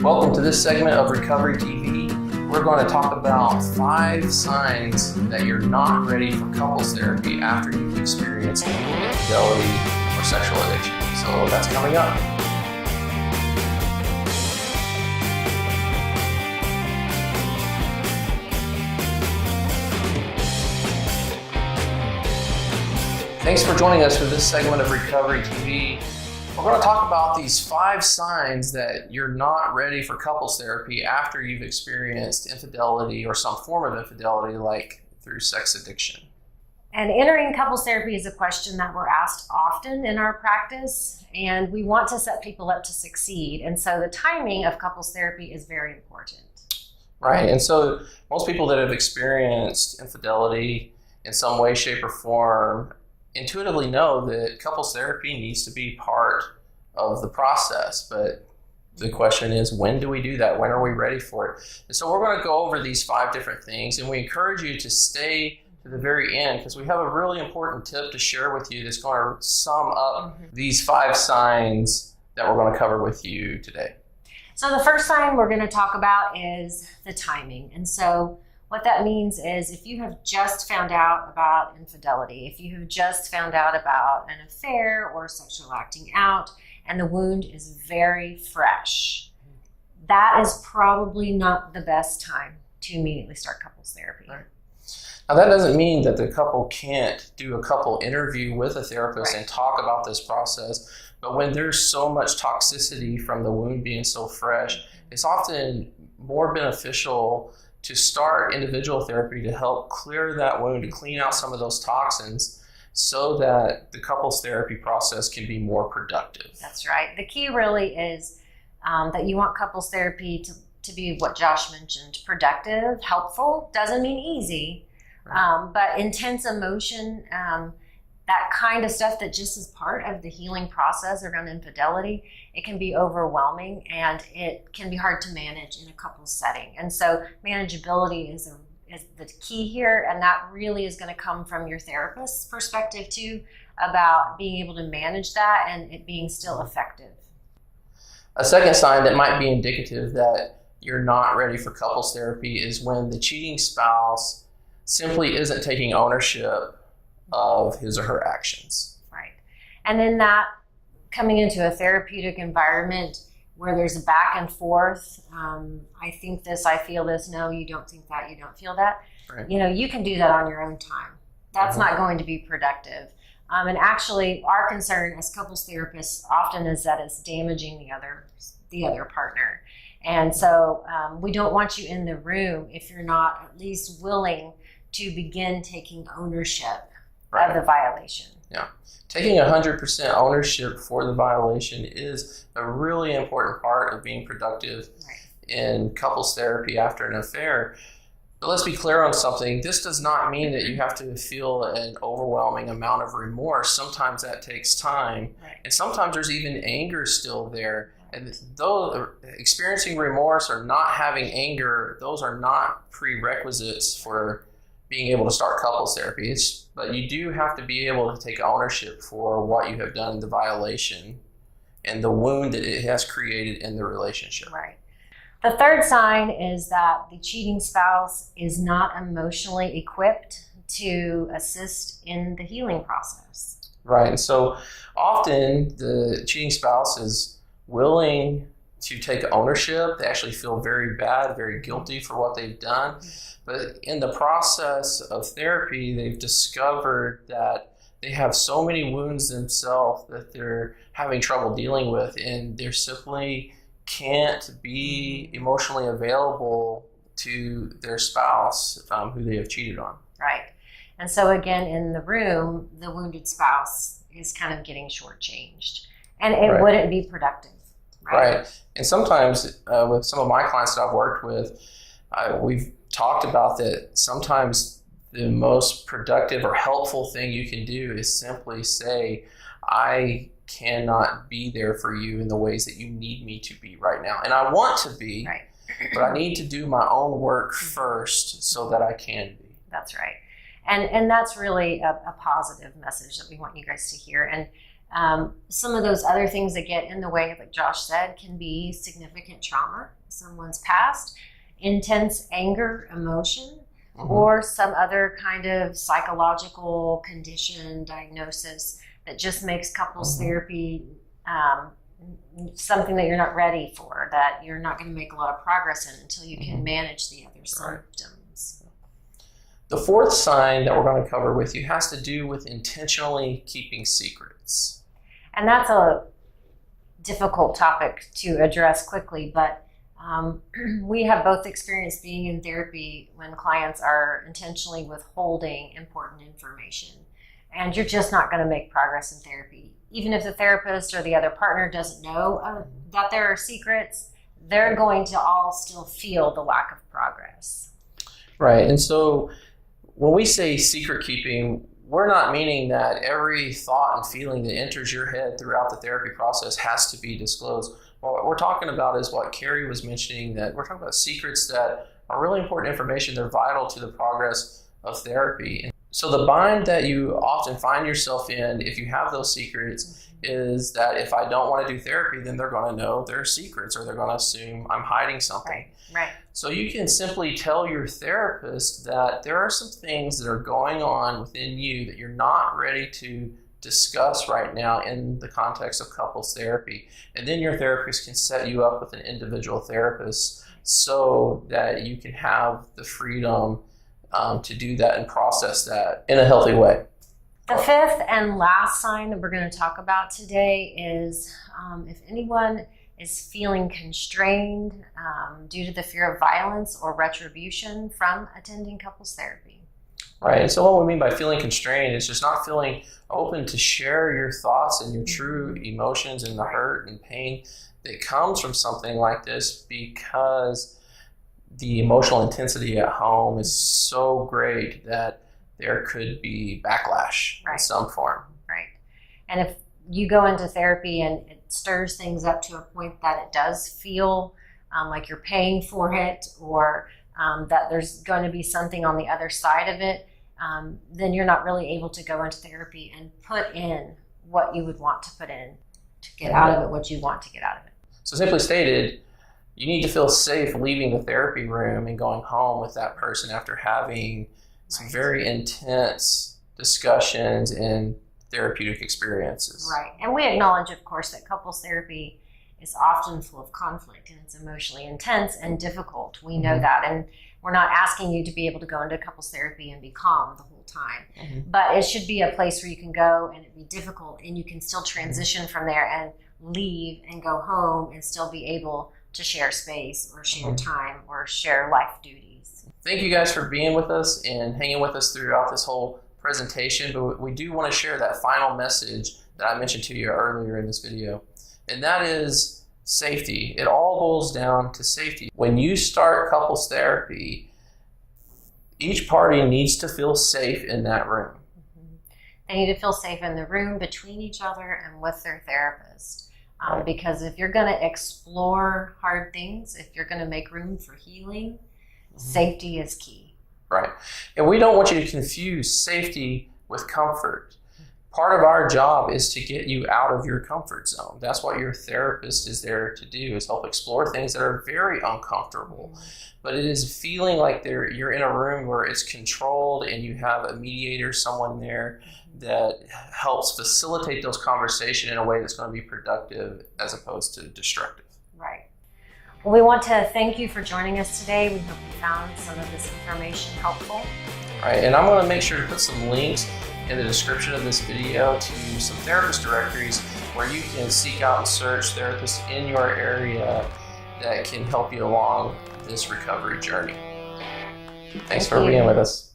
Welcome to this segment of Recovery TV. We're going to talk about 5 signs that you're not ready for couples therapy after you've experienced infidelity or sexual addiction. So that's coming up. Thanks for joining us for this segment of Recovery TV. We're going to talk about these 5 signs that you're not ready for couples therapy after you've experienced infidelity or some form of infidelity, like through sex addiction. And entering couples therapy is a question that we're asked often in our practice, and we want to set people up to succeed. And so the timing of couples therapy is very important. Right. And so most people that have experienced infidelity in some way, shape, or form intuitively know that couples therapy needs to be part of the process. But the question is, when do we do that? When are we ready for it? And so we're going to go over these 5 different things, and we encourage you to stay to the very end because we have a really important tip to share with you that's going to sum up these 5 signs that we're going to cover with you today. So the first sign we're going to talk about is the timing. And so what that means is if you have just found out about infidelity, if you have just found out about an affair or sexual acting out, and the wound is very fresh, that is probably not the best time to immediately start couples therapy. Right. Now that doesn't mean that the couple can't do a couple interview with a therapist and talk about this process, but when there's so much toxicity from the wound being so fresh, it's often more beneficial to start individual therapy to help clear that wound, to clean out some of those toxins so that the couples therapy process can be more productive. That's right. The key really is that you want couples therapy to be what Josh mentioned, productive, helpful. Doesn't mean easy, but intense emotion, that kind of stuff that just is part of the healing process around infidelity, it can be overwhelming and it can be hard to manage in a couples setting. And so manageability is the key here, and that really is going to come from your therapist's perspective too, about being able to manage that and it being still effective. A second sign that might be indicative that you're not ready for couples therapy is when the cheating spouse simply isn't taking ownership of his or her actions. Right. And then that coming into a therapeutic environment where there's a back and forth, I think this, I feel this, no, you don't think that, you don't feel that. Right. You know, you can do that on your own time. That's not going to be productive. And actually, our concern as couples therapists often is that it's damaging the other partner. And so we don't want you in the room if you're not at least willing to begin taking ownership of the violation. Yeah. Taking 100% ownership for the violation is a really important part of being productive in couples therapy after an affair. But let's be clear on something. This does not mean that you have to feel an overwhelming amount of remorse. Sometimes that takes time. And sometimes there's even anger still there. And though experiencing remorse or not having anger, those are not prerequisites for being able to start couples therapy. But you do have to be able to take ownership for what you have done, the violation, and the wound that it has created in the relationship. Right. The third sign is that the cheating spouse is not emotionally equipped to assist in the healing process. Right. And so often the cheating spouse is willing to take ownership. They actually feel very bad, very guilty for what they've done. But in the process of therapy, they've discovered that they have so many wounds themselves that they're having trouble dealing with, and they simply can't be emotionally available to their spouse who they have cheated on. Right. And so again, in the room, the wounded spouse is kind of getting shortchanged, and it wouldn't be productive. Right. And sometimes with some of my clients that I've worked with, we've talked about that sometimes the most productive or helpful thing you can do is simply say, I cannot be there for you in the ways that you need me to be right now. And I want to be, but I need to do my own work first so that I can be. That's right. And that's really a positive message that we want you guys to hear. And Some of those other things that get in the way, like Josh said, can be significant trauma, someone's past, intense anger, emotion, or some other kind of psychological condition, diagnosis that just makes couples therapy something that you're not ready for, that you're not going to make a lot of progress in until you can manage the other symptoms. The fourth sign that we're going to cover with you has to do with intentionally keeping secrets. And that's a difficult topic to address quickly, but we have both experienced being in therapy when clients are intentionally withholding important information. And you're just not going to make progress in therapy. Even if the therapist or the other partner doesn't know that there are secrets, they're going to all still feel the lack of progress. Right. And so when we say secret keeping, we're not meaning that every thought and feeling that enters your head throughout the therapy process has to be disclosed. What we're talking about is what Carrie was mentioning, that we're talking about secrets that are really important information. They're vital to the progress of therapy. And so the bind that you often find yourself in if you have those secrets is that if I don't want to do therapy, then they're going to know their secrets, or they're going to assume I'm hiding something. Right. So you can simply tell your therapist that there are some things that are going on within you that you're not ready to discuss right now in the context of couples therapy. And then your therapist can set you up with an individual therapist so that you can have the freedom to do that and process that in a healthy way. The fifth and last sign that we're going to talk about today is if anyone is feeling constrained due to the fear of violence or retribution from attending couples therapy. Right. And so what we mean by feeling constrained is just not feeling open to share your thoughts and your true emotions and the hurt and pain that comes from something like this, because the emotional intensity at home is so great that there could be backlash in some form. Right. And if you go into therapy and it stirs things up to a point that it does feel like you're paying for it, or that there's going to be something on the other side of it, then you're not really able to go into therapy and put in what you would want to put in to get out of it what you want to get out of it. So simply stated, you need to feel safe leaving the therapy room and going home with that person after having some very intense discussions and therapeutic experiences. Right. And we acknowledge, of course, that couples therapy is often full of conflict and it's emotionally intense and difficult. We know that. And we're not asking you to be able to go into couples therapy and be calm the whole time. But it should be a place where you can go and it be difficult and you can still transition from there and leave and go home and still be able to share space or share time or share life duties. Thank you guys for being with us and hanging with us throughout this whole presentation, but we do want to share that final message that I mentioned to you earlier in this video, and that is safety. It all boils down to safety. When you start couples therapy, each party needs to feel safe in that room. They need to feel safe in the room between each other and with their therapist. Because if you're going to explore hard things, if you're going to make room for healing, safety is key. Right. And we don't want you to confuse safety with comfort. Part of our job is to get you out of your comfort zone. That's what your therapist is there to do, is help explore things that are very uncomfortable. But it is feeling like you're in a room where it's controlled and you have a mediator, someone there that helps facilitate those conversations in a way that's going to be productive as opposed to destructive. Right. Well, we want to thank you for joining us today. We hope you found some of this information helpful. All right, and I'm going to make sure to put some links in the description of this video to some therapist directories where you can seek out and search therapists in your area that can help you along this recovery journey. Thanks for being with us.